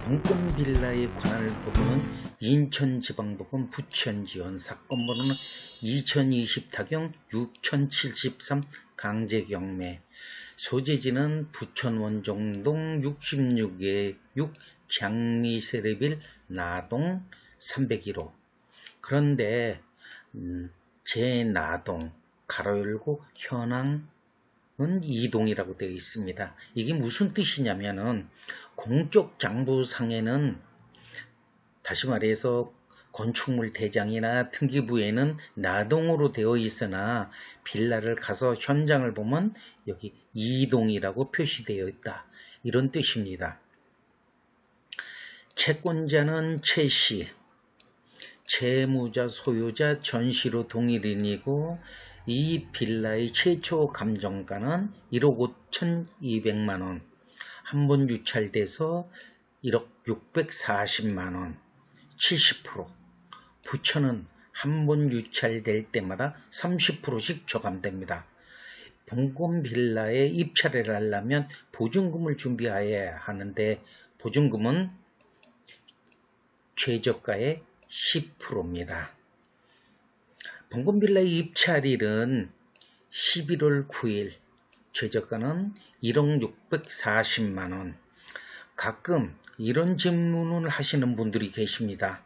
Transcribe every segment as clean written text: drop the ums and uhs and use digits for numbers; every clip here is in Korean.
동권빌라의 관할 부분은 인천지방법원 부천지원 사건번호는 2020 타경 6073 강제경매 소재지는 부천 원정동 66에 6 장미세레빌 나동 301호. 그런데 제 나동 가로 열고 현황은 이동이라고 되어 있습니다. 이게 무슨 뜻이냐면은 공적 장부상에는 다시 말해서 건축물 대장이나 등기부에는 나동으로 되어 있으나 빌라를 가서 현장을 보면 여기 이동이라고 표시되어 있다. 이런 뜻입니다. 채권자는 최씨, 채무자, 소유자, 전시로 동일인이고 이 빌라의 최초 감정가는 1억 5,200만원, 한 번 유찰돼서 1억 640만원, 70%. 부천은 한 번 유찰될 때마다 30%씩 저감됩니다. 본권 빌라에 입찰을 하려면 보증금을 준비해야 하는데 보증금은 최저가의 10%입니다. 본권 빌라의 입찰일은 11월 9일, 최저가는 1억 640만원. 가끔 이런 질문을 하시는 분들이 계십니다.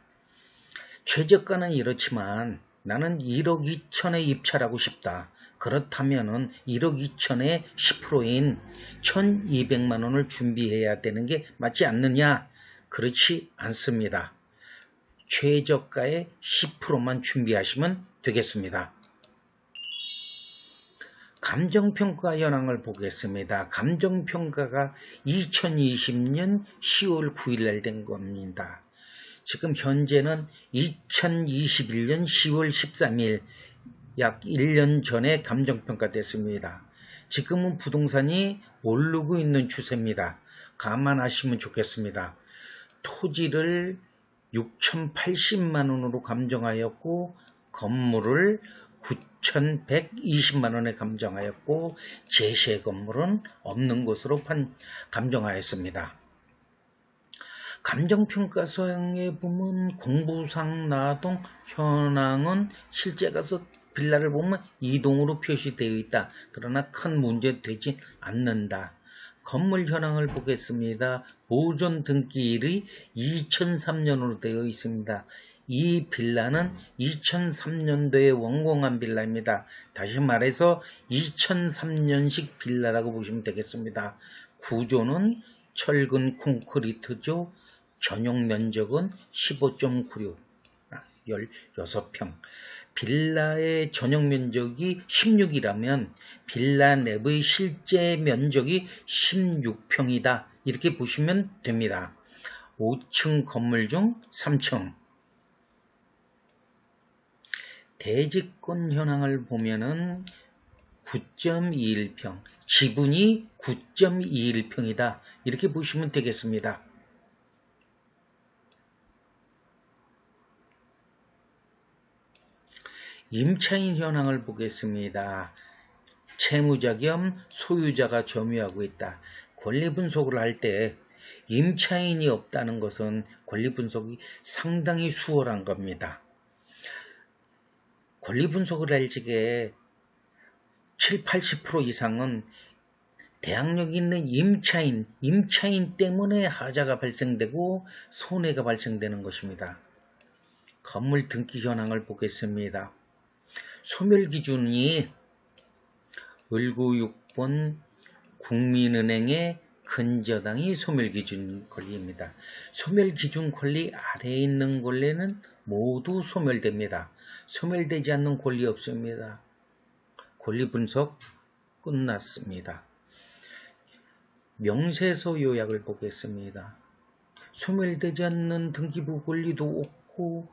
최저가는 이렇지만 나는 1억 2천에 입찰하고 싶다. 그렇다면 1억 2천의 10%인 1,200만원을 준비해야 되는 게 맞지 않느냐? 그렇지 않습니다. 최저가의 10%만 준비하시면 되겠습니다. 감정평가 현황을 보겠습니다. 감정평가가 2020년 10월 9일 날 된 겁니다. 지금 현재는 2021년 10월 13일 약 1년 전에 감정평가 됐습니다. 지금은 부동산이 오르고 있는 추세입니다. 감안하시면 좋겠습니다. 토지를 6,080만원으로 감정하였고 건물을 9,120만원에 감정하였고 제시의 건물은 없는 것으로 감정하였습니다. 감정평가서에 보면 공부상 나동 현황은 실제 가서 빌라를 보면 이동으로 표시되어 있다. 그러나 큰 문제 되지 않는다. 건물 현황을 보겠습니다. 보존 등기일이 2003년으로 되어 있습니다. 이 빌라는 2003년도에 원공한 빌라입니다. 다시 말해서 2003년식 빌라라고 보시면 되겠습니다. 구조는 철근 콘크리트죠. 전용 면적은 15.96, 16평. 빌라의 전용 면적이 16이라면 빌라 내부의 실제 면적이 16평이다. 이렇게 보시면 됩니다. 5층 건물 중 3층. 대지권 현황을 보면은 9.21평, 지분이 9.21평이다. 이렇게 보시면 되겠습니다. 임차인 현황을 보겠습니다. 채무자 겸 소유자가 점유하고 있다. 권리분석을 할 때 임차인이 없다는 것은 권리분석이 상당히 수월한 겁니다. 권리분석을 할 적에 70-80% 이상은 대항력 있는 임차인 때문에 하자가 발생되고 손해가 발생되는 것입니다. 건물 등기 현황을 보겠습니다. 소멸 기준이 을구 6번 국민은행의 근저당이 소멸 기준 권리입니다. 소멸 기준 권리 아래에 있는 권리는 모두 소멸됩니다. 소멸되지 않는 권리 없습니다. 권리 분석 끝났습니다. 명세서 요약을 보겠습니다. 소멸되지 않는 등기부 권리도 없고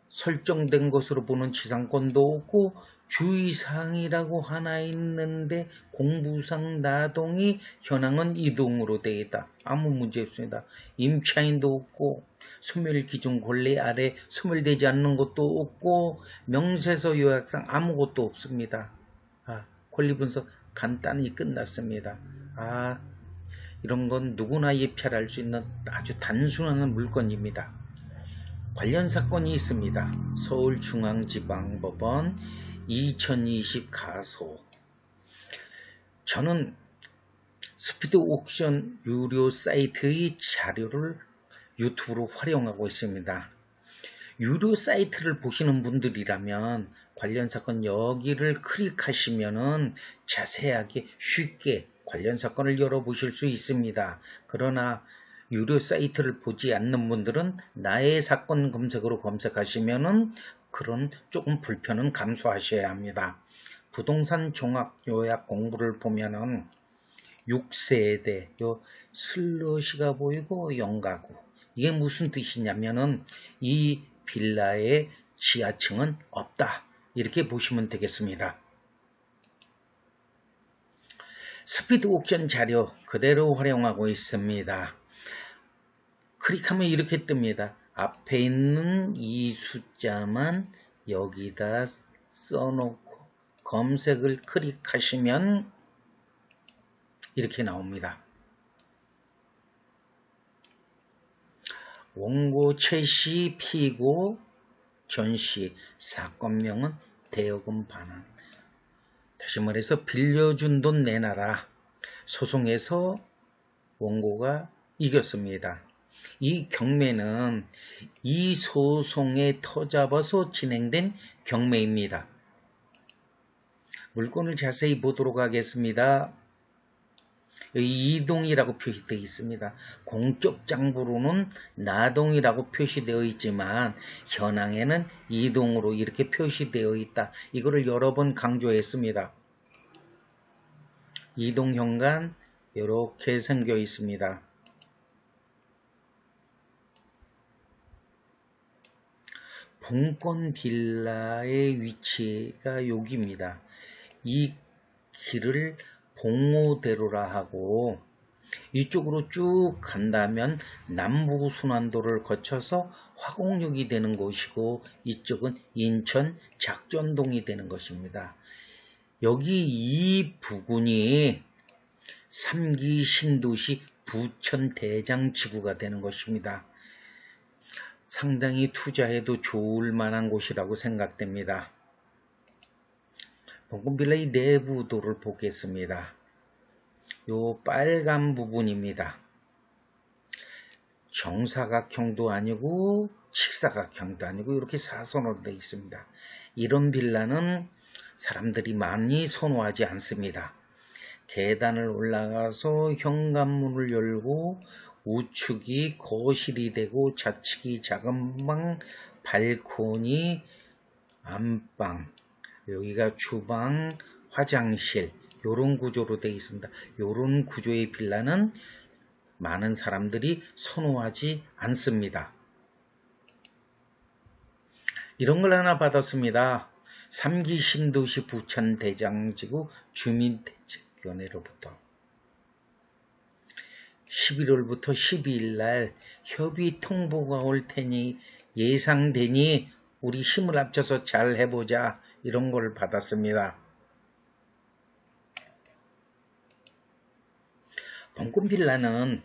설정된 것으로 보는 지상권도 없고 주의사항이라고 하나 있는데 공부상 나동이 현황은 이동으로 되어 있다. 아무 문제 없습니다. 임차인도 없고 소멸기준 권리 아래 소멸되지 않는 것도 없고 명세서 요약상 아무것도 없습니다. 권리분석 간단히 끝났습니다. 이런 건 누구나 입찰할 수 있는 아주 단순한 물건입니다. 관련 사건이 있습니다. 서울중앙지방법원 2020 가소. 저는 스피드 옥션 유료 사이트의 자료를 유튜브로 활용하고 있습니다. 유료 사이트를 보시는 분들이라면 관련 사건 여기를 클릭하시면은 자세하게 쉽게 관련 사건을 열어보실 수 있습니다. 그러나 유료 사이트를 보지 않는 분들은 나의 사건 검색으로 검색하시면은 그런 조금 불편은 감수하셔야 합니다. 부동산 종합 요약 공부를 보면은 6세대 요 슬러시가 보이고 영가구, 이게 무슨 뜻이냐면은 이 빌라의 지하층은 없다, 이렇게 보시면 되겠습니다. 스피드 옥션 자료 그대로 활용하고 있습니다. 클릭하면 이렇게 뜹니다. 앞에 있는 이 숫자만 여기다 써놓고 검색을 클릭하시면 이렇게 나옵니다. 원고 최씨 피고 전씨, 사건명은 대여금 반환. 다시 말해서 빌려준 돈 내놔라. 소송에서 원고가 이겼습니다. 이 경매는 이 소송에 터잡아서 진행된 경매입니다. 물건을 자세히 보도록 하겠습니다. 이동이라고 표시되어 있습니다. 공적 장부로는 나동이라고 표시되어 있지만 현황에는 이동으로 이렇게 표시되어 있다. 이거를 여러 번 강조했습니다. 이동 현관 이렇게 생겨 있습니다. 본권 빌라의 위치가 여기입니다. 이 길을 봉오대로라 하고 이쪽으로 쭉 간다면 남부순환도를 거쳐서 화곡역이 되는 곳이고 이쪽은 인천 작전동이 되는 것입니다. 여기 이 부근이 3기 신도시 부천대장지구가 되는 것입니다. 상당히 투자해도 좋을 만한 곳이라고 생각됩니다. 본권빌라의 내부도를 보겠습니다. 요 빨간 부분입니다. 정사각형도 아니고 직사각형도 아니고 이렇게 사선으로 되어 있습니다. 이런 빌라는 사람들이 많이 선호하지 않습니다. 계단을 올라가서 현관문을 열고 우측이 거실이 되고 좌측이 작은 방, 발코니, 안방, 여기가 주방, 화장실, 이런 구조로 되어 있습니다. 이런 구조의 빌라는 많은 사람들이 선호하지 않습니다. 이런 걸 하나 받았습니다. 3기 신도시 부천대장지구 주민대책위원회로부터 11월부터 12일 날 협의 통보가 올 테니 예상되니 우리 힘을 합쳐서 잘 해보자, 이런 걸 받았습니다. 본권빌라는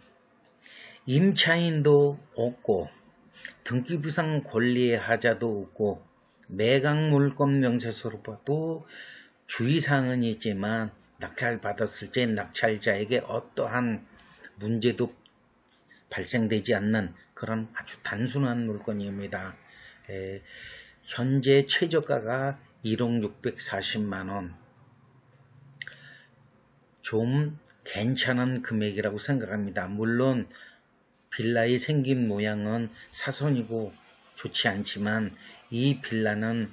임차인도 없고 등기부상 권리의 하자도 없고 매각물건 명세서로 봐도 주의사항은 있지만 낙찰받았을 때 낙찰자에게 어떠한 문제도 발생되지 않는 그런 아주 단순한 물건입니다. 현재 최저가가 1억 640만원. 좀 괜찮은 금액이라고 생각합니다. 물론 빌라의 생긴 모양은 사선이고 좋지 않지만 이 빌라는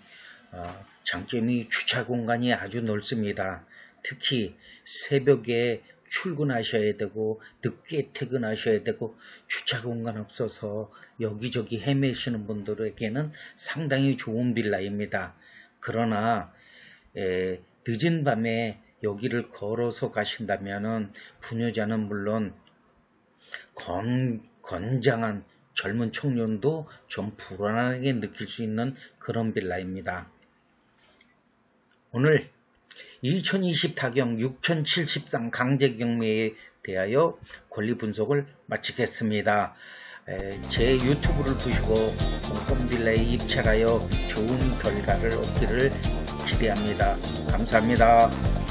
장점이 주차 공간이 아주 넓습니다. 특히 새벽에 출근하셔야 되고 늦게 퇴근하셔야 되고 주차 공간 없어서 여기저기 헤매시는 분들에게는 상당히 좋은 빌라입니다. 그러나 늦은 밤에 여기를 걸어서 가신다면은 부녀자는 물론 건장한 젊은 청년도 좀 불안하게 느낄 수 있는 그런 빌라입니다. 오늘 2020 타경 6073 강제 경매에 대하여 권리 분석을 마치겠습니다. 제 유튜브를 보시고 공공빌라에 입찰하여 좋은 결과를 얻기를 기대합니다. 감사합니다.